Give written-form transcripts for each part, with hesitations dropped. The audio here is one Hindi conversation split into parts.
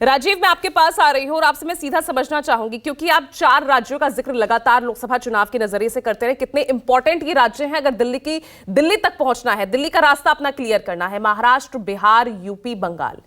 राजीव, मैं आपके पास आ रही हूं और आपसे मैं सीधा समझना चाहूंगी, क्योंकि आप 4 राज्यों का जिक्र लगातार लोकसभा चुनाव के नजरिए से करते रहे। कितने इंपॉर्टेंट ये राज्य हैं अगर दिल्ली तक पहुंचना है, दिल्ली का रास्ता अपना क्लियर करना है। महाराष्ट्र, बिहार, यूपी, बंगाल,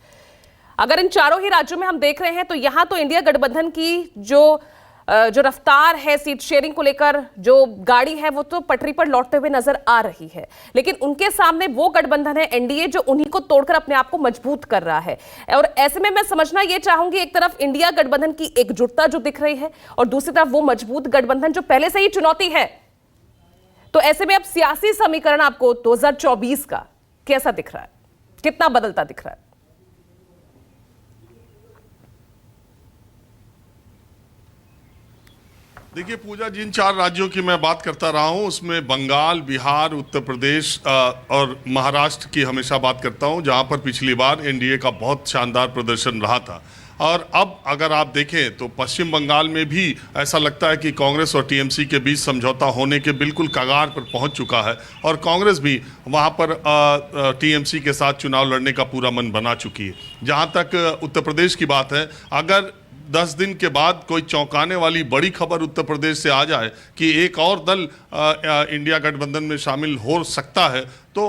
अगर इन चारों ही राज्यों में हम देख रहे हैं तो यहां तो इंडिया गठबंधन की जो रफ्तार है सीट शेयरिंग को लेकर, जो गाड़ी है, वो तो पटरी पर लौटते हुए नजर आ रही है। लेकिन उनके सामने वो गठबंधन है एनडीए जो उन्हीं को तोड़कर अपने आप को मजबूत कर रहा है। और ऐसे में मैं समझना ये चाहूंगी, एक तरफ इंडिया गठबंधन की एकजुटता जो दिख रही है और दूसरी तरफ वो मजबूत गठबंधन जो पहले से ही चुनौती है। तो ऐसे में अब सियासी समीकरण आपको 2024 का कैसा दिख रहा है, कितना बदलता दिख रहा है? देखिए पूजा, जिन 4 राज्यों की मैं बात करता रहा हूं उसमें बंगाल, बिहार, उत्तर प्रदेश और महाराष्ट्र की हमेशा बात करता हूं, जहां पर पिछली बार एनडीए का बहुत शानदार प्रदर्शन रहा था। और अब अगर आप देखें तो पश्चिम बंगाल में भी ऐसा लगता है कि कांग्रेस और टीएमसी के बीच समझौता होने के बिल्कुल कगार पर पहुंच चुका है और कांग्रेस भी वहां पर टीएमसी के साथ चुनाव लड़ने का पूरा मन बना चुकी है। जहां तक उत्तर प्रदेश की बात है, अगर 10 दिन के बाद कोई चौंकाने वाली बड़ी खबर उत्तर प्रदेश से आ जाए कि एक और दल इंडिया गठबंधन में शामिल हो सकता है, तो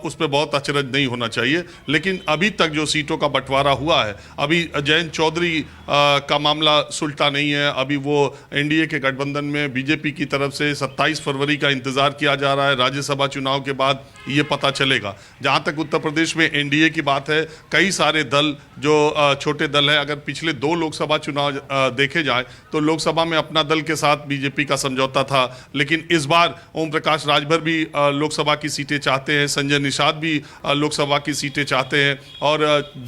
उस पर बहुत अचरज नहीं होना चाहिए। लेकिन अभी तक जो सीटों का बंटवारा हुआ है, अभी जयंत चौधरी का मामला सुलटा नहीं है। अभी वो एनडीए के गठबंधन में बीजेपी की तरफ से 27 फरवरी का इंतजार किया जा रहा है। राज्यसभा चुनाव के बाद ये पता चलेगा। जहाँ तक उत्तर प्रदेश में एनडीए की बात है, कई सारे दल जो छोटे दल है, अगर पिछले 2 लोकसभा चुनाव देखे जाए तो लोकसभा में अपना दल के साथ बीजेपी का समझौता था, लेकिन इस बार ओम प्रकाश राजभर भी लोकसभा की सीटें चाहते हैं, संजय निषाद भी लोकसभा की सीटें चाहते हैं और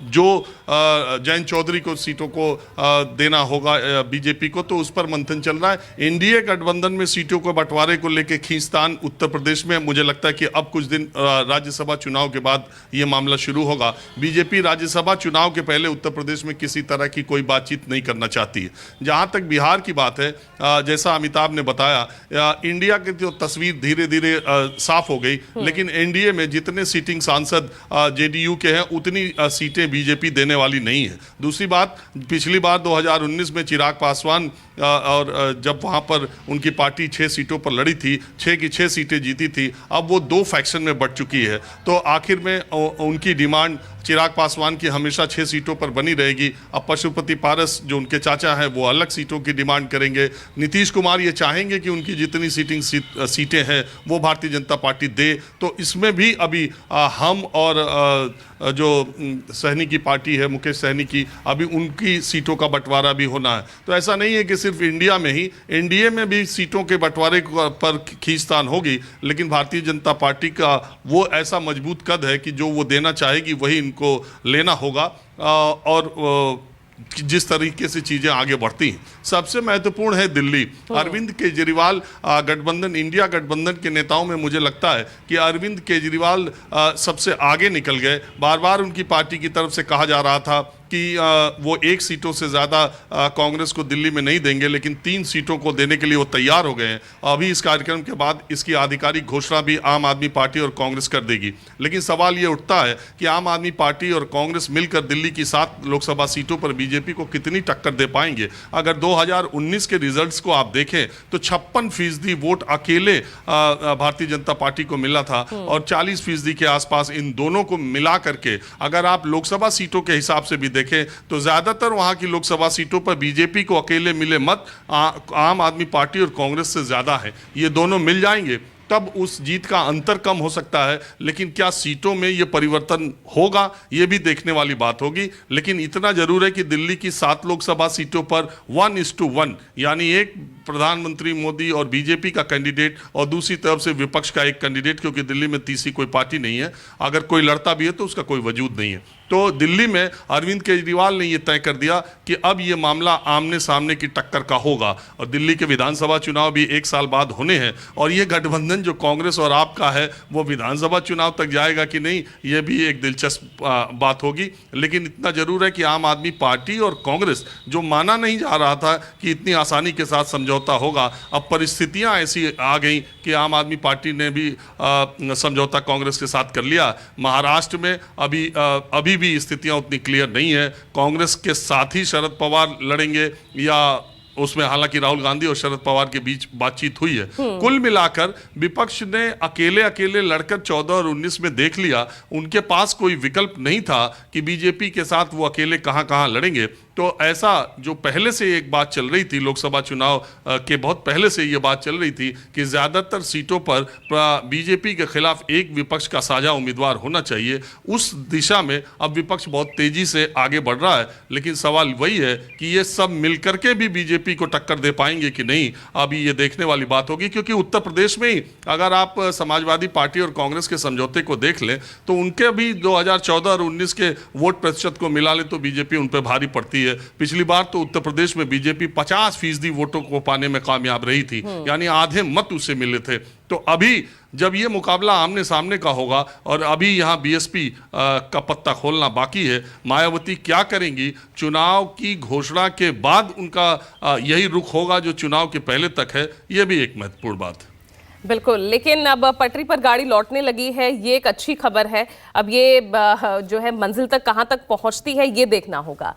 जो जयंत चौधरी को सीटों को देना होगा बीजेपी को, तो उस पर मंथन चल रहा है। एनडीए गठबंधन में सीटों को बंटवारे को लेकर खींचतान उत्तर प्रदेश में, मुझे लगता है कि अब कुछ दिन राज्यसभा चुनाव के बाद ये मामला शुरू होगा। बीजेपी राज्यसभा चुनाव के पहले उत्तर प्रदेश में किसी तरह की कोई बातचीत नहीं करना चाहती है। जहाँ तक बिहार की बात है, जैसा अमिताभ ने बताया, इंडिया की तो तस्वीर धीरे धीरे साफ हो गई, लेकिन एनडीए में जितने सीटिंग सांसद जेडीयू के हैं उतनी सीटें बीजेपी देने वाली नहीं है। दूसरी बात, पिछली बार 2019 में चिराग पासवान और जब वहां पर उनकी पार्टी 6 सीटों पर लड़ी थी, 6 की 6 सीटें जीती थी। अब वो 2 फैक्शन में बढ़ चुकी है, तो आखिर में उनकी डिमांड चिराग पासवान की हमेशा 6 सीटों पर बनी रहेगी। अब पशुपति पारस जो उनके चाचा हैं वो अलग सीटों की डिमांड करेंगे। नीतीश कुमार ये चाहेंगे कि उनकी जितनी सीटें हैं वो भारतीय जनता पार्टी दे। तो इसमें भी अभी हम और जो सहनी की पार्टी है, मुकेश सहनी की, अभी उनकी सीटों का बंटवारा भी होना है। तो ऐसा नहीं है कि सिर्फ इंडिया में ही, एनडीए में भी सीटों के बंटवारे पर खींचतान होगी, लेकिन भारतीय जनता पार्टी का वो ऐसा मजबूत कद है कि जो वो देना चाहेगी वही को लेना होगा। और जिस तरीके से चीजें आगे बढ़ती हैं, सबसे महत्वपूर्ण है दिल्ली। अरविंद केजरीवाल गठबंधन, इंडिया गठबंधन के नेताओं में मुझे लगता है कि अरविंद केजरीवाल सबसे आगे निकल गए। बार बार उनकी पार्टी की तरफ से कहा जा रहा था कि वो 1 सीटों से ज़्यादा कांग्रेस को दिल्ली में नहीं देंगे, लेकिन 3 सीटों को देने के लिए वो तैयार हो गए हैं। अभी इस कार्यक्रम के बाद इसकी आधिकारिक घोषणा भी आम आदमी पार्टी और कांग्रेस कर देगी। लेकिन सवाल ये उठता है कि आम आदमी पार्टी और कांग्रेस मिलकर दिल्ली की 7 लोकसभा सीटों पर बीजेपी को कितनी टक्कर दे पाएंगे। अगर 2019 के रिजल्ट्स को आप देखें तो 56% वोट अकेले भारतीय जनता पार्टी को मिला था और 40% के आसपास इन दोनों को मिला करके अगर आप लोकसभा सीटों के हिसाब से भी देखें तो ज्यादातर वहां की लोकसभा सीटों पर बीजेपी को अकेले मिले मत आम आदमी पार्टी और कांग्रेस से ज्यादा है। ये दोनों मिल जाएंगे तब उस जीत का अंतर कम हो सकता है, लेकिन क्या सीटों में ये परिवर्तन होगा ये भी देखने वाली बात होगी। लेकिन इतना जरूर है कि दिल्ली की 7 लोकसभा सीटों पर 1:1 यानी एक प्रधानमंत्री मोदी और बीजेपी का कैंडिडेट और दूसरी तरफ से विपक्ष का एक कैंडिडेट, क्योंकि दिल्ली में तीसरी कोई पार्टी नहीं है। अगर कोई लड़ता भी है तो उसका कोई वजूद नहीं है। तो दिल्ली में अरविंद केजरीवाल ने यह तय कर दिया कि अब ये मामला आमने सामने की टक्कर का होगा और दिल्ली के विधानसभा चुनाव भी 1 साल बाद होने हैं और ये गठबंधन जो कांग्रेस और आप का है वो विधानसभा चुनाव तक जाएगा कि नहीं, ये भी एक दिलचस्प बात होगी। लेकिन इतना जरूर है कि आम आदमी पार्टी और कांग्रेस, जो माना नहीं जा रहा था कि इतनी आसानी के साथ समझौता होगा, अब परिस्थितियां ऐसी आ गई कि आम आदमी पार्टी ने भी समझौता कांग्रेस के साथ कर लिया। महाराष्ट्र में अभी भी स्थितियां उतनी क्लियर नहीं है। कांग्रेस के साथ ही शरद पवार लड़ेंगे या उसमें हालांकि राहुल गांधी और शरद पवार के बीच बातचीत हुई है। कुल मिलाकर विपक्ष ने अकेले अकेले लड़कर 14 और 19 में देख लिया, उनके पास कोई विकल्प नहीं था कि बीजेपी के साथ वो अकेले कहां कहां लड़ेंगे। तो ऐसा जो पहले से एक बात चल रही थी, लोकसभा चुनाव के बहुत पहले से ये बात चल रही थी कि ज्यादातर सीटों पर बीजेपी के खिलाफ एक विपक्ष का साझा उम्मीदवार होना चाहिए, उस दिशा में अब विपक्ष बहुत तेजी से आगे बढ़ रहा है। लेकिन सवाल वही है कि ये सब मिलकर के भी बीजेपी को टक्कर दे पाएंगे कि नहीं, अभी ये देखने वाली बात होगी। क्योंकि उत्तर प्रदेश में ही अगर आप समाजवादी पार्टी और कांग्रेस के समझौते को देख लें तो उनके भी 2014 और 19 के वोट प्रतिशत को मिला लें तो बीजेपी उन पर भारी पड़ती है। पिछली बार तो उत्तर प्रदेश में बीजेपी 50% वोटों को पाने में कामयाब रही थी, यानी आधे मत उसे मिले थे। तो अभी जब ये मुकाबला आमने सामने का होगा और अभी यहाँ बीएसपी का पत्ता खोलना बाकी है, मायावती क्या करेंगी, चुनाव की घोषणा के बाद उनका यही रुख होगा जो चुनाव के पहले तक है, ये भी एक महत्वपूर्ण बात है। बिल्कुल, लेकिन अब पटरी पर गाड़ी लौटने लगी है, ये एक अच्छी खबर है। अब ये जो है मंजिल तक कहां तक पहुंचती है ये देखना होगा।